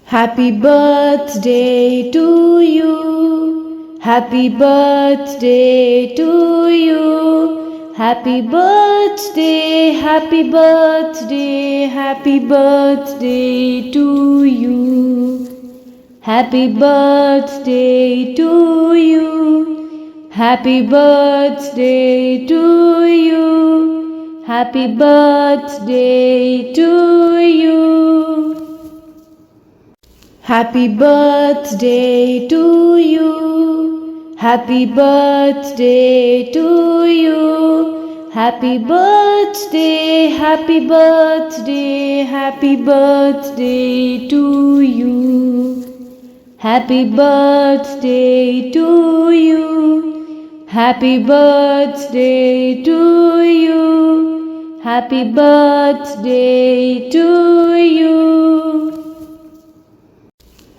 Happy birthday to you. Happy birthday to you. Happy birthday, happy birthday, happy birthday to you. Happy birthday to you. Happy birthday to you. Happy birthday to you. Happy birthday to you. Happy birthday to you. Happy birthday, happy birthday, happy birthday to you. Happy birthday to you. Happy birthday to you. Happy birthday to you.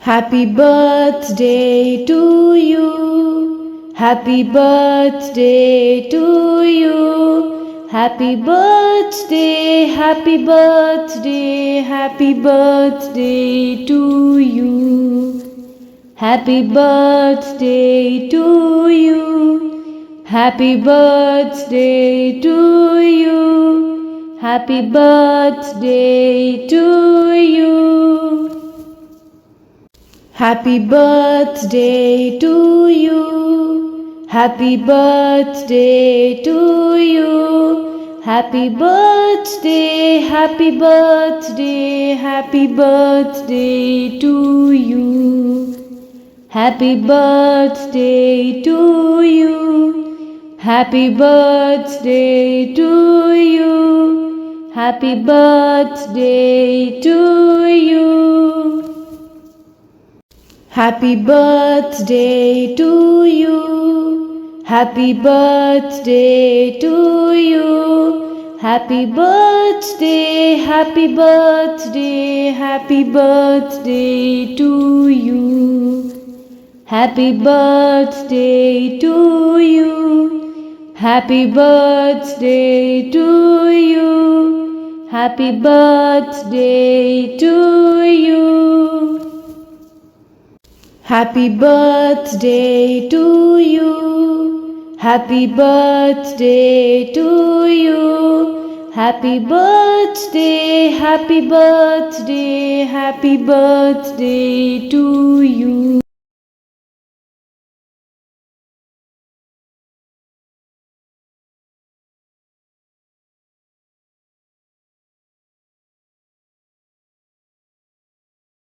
Happy birthday to you. Happy birthday to you. Happy birthday, happy birthday, happy birthday to you. Happy birthday to you. Happy birthday to you. Happy birthday to you. Happy birthday to you. Happy birthday to you. Happy birthday, happy birthday, happy birthday to you. Happy birthday to you. Happy birthday to you. Happy birthday to you. Happy birthday to you. Happy birthday to you. Happy birthday, happy birthday, happy birthday to you. Happy birthday to you. Happy birthday to you. Happy birthday to you. Happy birthday to you. Happy birthday to you. Happy birthday, happy birthday, happy birthday to you.